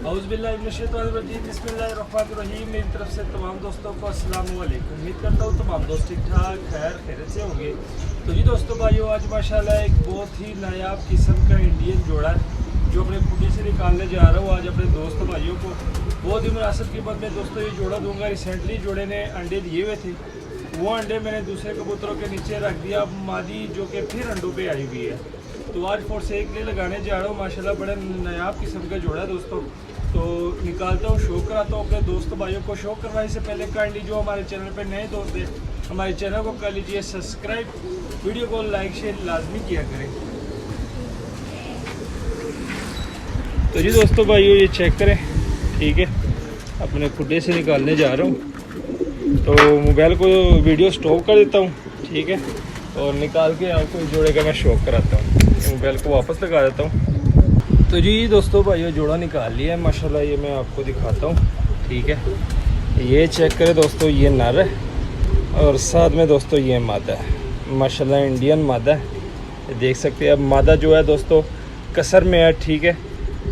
औज़ुबिल्लाहिमिनश्शैतानिर्रजीम बिस्मिल्लाहिर्रहमानिर्रहीम। मेरी तरफ से तमाम दोस्तों को अस्सलाम वालेकुम। उम्मीद करता हूँ तमाम दोस्त ठीक ठाक खैर खैरियत से होंगे। तो जी दोस्तों भाइयों, आज माशाल्लाह एक बहुत ही नायाब किस्म का इंडियन जोड़ा जो अपने खुटी से निकालने जा रहा हूँ आज अपने दोस्त भाइयों को। बहुत ही मुनासिब कीमत में दोस्तों ये जोड़ा दूंगा। रिसेंटली जोड़े ने अंडे दिए हुए थे, वो अंडे मैंने दूसरे कबूतरों के नीचे रख दिया। अब मादी जो कि फिर अंडों पे आई हुई है, तो आज फॉर सेल के लिए लगाने जा रहा हूँ। माशाल्लाह बड़े नायाब किस्म का जोड़ा है दोस्तों। तो निकालता हूँ, शो कराता हूँ अपने दोस्त भाइयों को। शो करवाने से पहले काइंडली जो हमारे चैनल पे नए दोस्त हैं, हमारे चैनल को कर लीजिए सब्सक्राइब, वीडियो को लाइक शेयर लाजमी किया करें। तो जी दोस्तों भाइयों, ये चेक करें, ठीक है, अपने खुडे से निकालने जा रहा हूँ। तो मोबाइल को वीडियो स्टॉप कर देता हूँ, ठीक है, और निकाल के आपको जोड़े का मैं शो कराता हूँ। मोबाइल को वापस लगा देता हूँ। तो जी दोस्तों भाइयों, जोड़ा निकाल लिया है माशाल्लाह। ये मैं आपको दिखाता हूँ, ठीक है। ये चेक करें दोस्तों, ये नर है और साथ में दोस्तों ये मादा है। माशाल्लाह इंडियन मादा है, देख सकते हैं। अब मादा जो है दोस्तों कसर में है, ठीक है।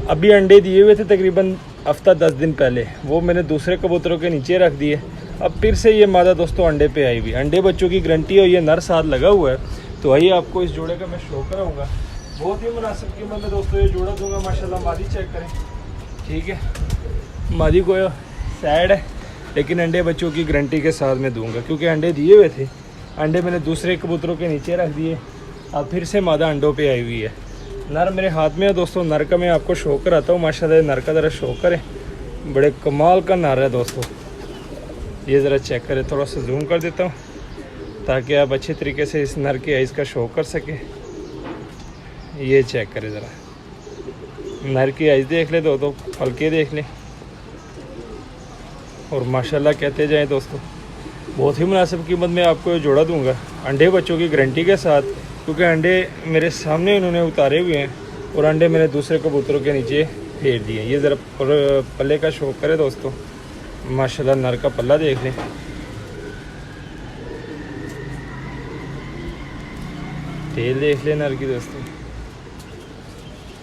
अभी अंडे दिए हुए थे तकरीबन हफ्ता 10 दिन पहले, वो मैंने दूसरे कबूतरों के नीचे रख दिए। अब फिर से ये मादा दोस्तों अंडे पे आई हुई। अंडे बच्चों की गारंटी है और ये नर साथ लगा हुआ है। तो आइए आपको इस जोड़े का मैं शो कराऊंगा। बहुत ही मुनासिब कीमत में दोस्तों ये जोड़ा दूंगा। माशाल्लाह मादी चेक करें, ठीक है। मादी को सैड है, लेकिन अंडे बच्चों की गारंटी के साथ में दूंगा, क्योंकि अंडे दिए हुए थे। अंडे मैंने दूसरे कबूतरों के नीचे रख दिए। अब फिर से मादा अंडों पे आई हुई है। नर मेरे हाथ में है दोस्तों। नर का मैं आपको शो कराता हूँ। माशाल्लाह नर का ज़रा शो करें, बड़े कमाल का नर है दोस्तों। ये ज़रा चेक करें, थोड़ा सा जूम कर देता हूँ ताकि आप अच्छे तरीके से इस नर के आइज़ का शो कर सकें। ये चेक करें ज़रा, नर की आइज़ देख ले दोस्तों, फलके देख लें और माशाल्लाह कहते जाएं दोस्तों। बहुत ही मुनासिब कीमत में आपको ये जोड़ा दूंगा, अंडे बच्चों की गारंटी के साथ, क्योंकि अंडे मेरे सामने उन्होंने उतारे हुए हैं और अंडे मैंने दूसरे कबूतरों के नीचे फेर दिए। ये ज़रा पल्ले का शो करें दोस्तों। माशाल्लाह नर का पल्ला देख लें, तेल देख लें नर की दोस्तों,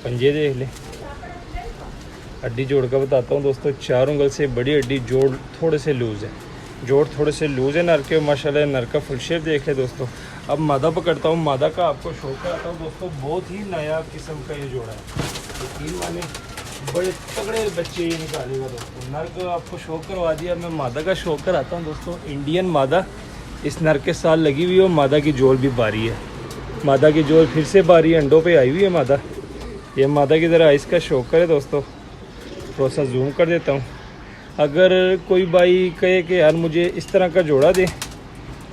पंजे देख लें। हड्डी जोड़ का बताता हूँ दोस्तों, 4 उंगल से बड़ी हड्डी, जोड़ थोड़े से लूज़ है, जोड़ थोड़े से लूज़ है नर के। माशाल्लाह नर का फुल शेप देख ले दोस्तों। अब मादा पकड़ता हूँ, मादा का आपको शो कराता हूँ दोस्तों। बहुत ही नायाब किस्म का ये जोड़ा है, यकीन माने बड़े तगड़े बच्चे ये निकालेगा दोस्तों। नर को आपको शो करवा दिया, मैं मादा का शो कराता हूँ दोस्तों। इंडियन मादा इस नर के साथ लगी हुई है और मादा की जोड़ भी बारी है। मादा की जोड़ फिर से बारी है, अंडों पे आई हुई है मादा। ये मादा की ज़रा इसका शो करे दोस्तों, थोड़ा सा जूम कर देता हूँ। अगर कोई भाई कहे कि यार मुझे इस तरह का जोड़ा दे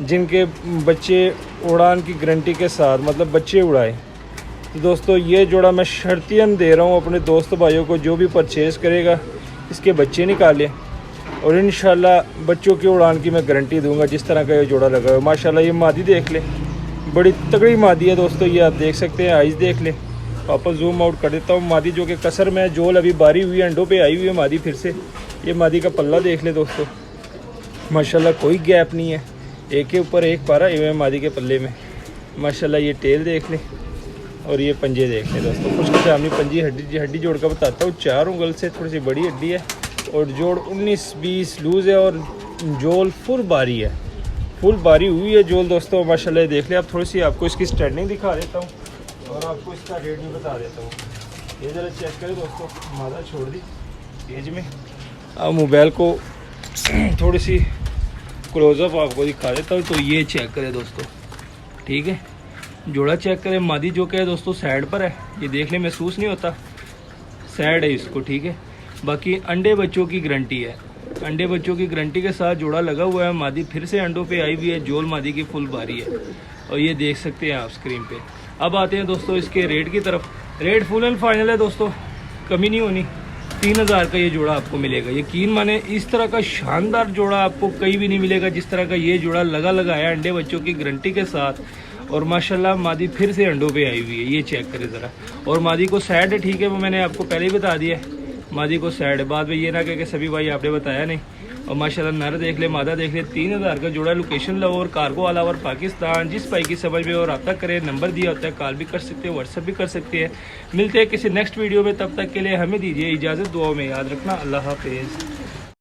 जिनके बच्चे उड़ान की गारंटी के साथ, मतलब बच्चे उड़ाए, तो दोस्तों ये जोड़ा मैं शर्तियन दे रहा हूँ अपने दोस्त भाइयों को। जो भी परचेज़ करेगा इसके बच्चे निकालें और इंशाल्लाह बच्चों की उड़ान की मैं गारंटी दूंगा, जिस तरह का ये जोड़ा लगा है। माशाल्लाह ये मादी देख लें, बड़ी तगड़ी मादी है दोस्तों। ये आप देख सकते हैं, आइज़ देख लें। वापस जूम आउट कर देता हूँ। मादी जो कि कसर में है, जोल अभी बारी हुई है, अंडों पे आई हुई है मादी फिर से। ये मादी का पल्ला देख ले दोस्तों, माशाल्लाह कोई गैप नहीं है, एक के ऊपर एक पारा ये मादी के पल्ले में। माशाल्लाह ये टेल देख लें और ये पंजे देख लें दोस्तों। खुश शामी पंजी हड्डी जोड़ का बताता हूँ। 4 उंगल से थोड़ी सी बड़ी हड्डी है और जोड़ 19-20 लूज़ है और जोल फुल बारी है, फुल बारी हुई है जोल दोस्तों। माशाल्लाह देख ले। अब थोड़ी सी आपको इसकी स्टैंडिंग दिखा देता हूँ और आपको इसका रेट भी बता देता हूँ। ये ज़रा चेक करें दोस्तों, मादा छोड़ दी केज में। अब मोबाइल को थोड़ी सी क्लोज़अप आपको दिखा देता हूँ। तो ये चेक करें दोस्तों, ठीक है, जोड़ा चेक करें। मादी जो क्या है दोस्तों साइड पर है, ये देख लें, महसूस नहीं होता, साइड है इसको, ठीक है। बाकी अंडे बच्चों की गारंटी है, अंडे बच्चों की गारंटी के साथ जोड़ा लगा हुआ है। मादी फिर से अंडों पे आई हुई है, जोल मादी की फुल बारी है और ये देख सकते हैं आप स्क्रीन पे। अब आते हैं दोस्तों इसके रेट की तरफ। रेट फुल एंड फाइनल है दोस्तों, कमी नहीं होनी। 3000 का ये जोड़ा आपको मिलेगा। यकीन माने इस तरह का शानदार जोड़ा आपको कहीं भी नहीं मिलेगा जिस तरह का ये जोड़ा लगाया अंडे बच्चों की गारंटी के साथ। और माशाल्लाह मादी फिर से अंडों पे आई हुई है, ये चेक करें ज़रा। और मादी को सैड है, ठीक है, वो मैंने आपको पहले ही बता दिया है। मादी को साइड। बाद में ये ना कि सभी भाई आपने बताया नहीं। और माशाल्लाह नर देख ले, मादा देख ले, 3000 का जोड़ा। Location Lahore, cargo all over Pakistan. जिस भाई की समझ में और रब्ता करें, नंबर दिया होता है, कॉल भी कर सकते हैं, व्हाट्सअप भी कर सकते हैं। मिलते हैं किसी नेक्स्ट वीडियो में, तब तक के लिए हमें दीजिए इजाज़त। दुआ में याद रखना। अल्लाह हाफिज़।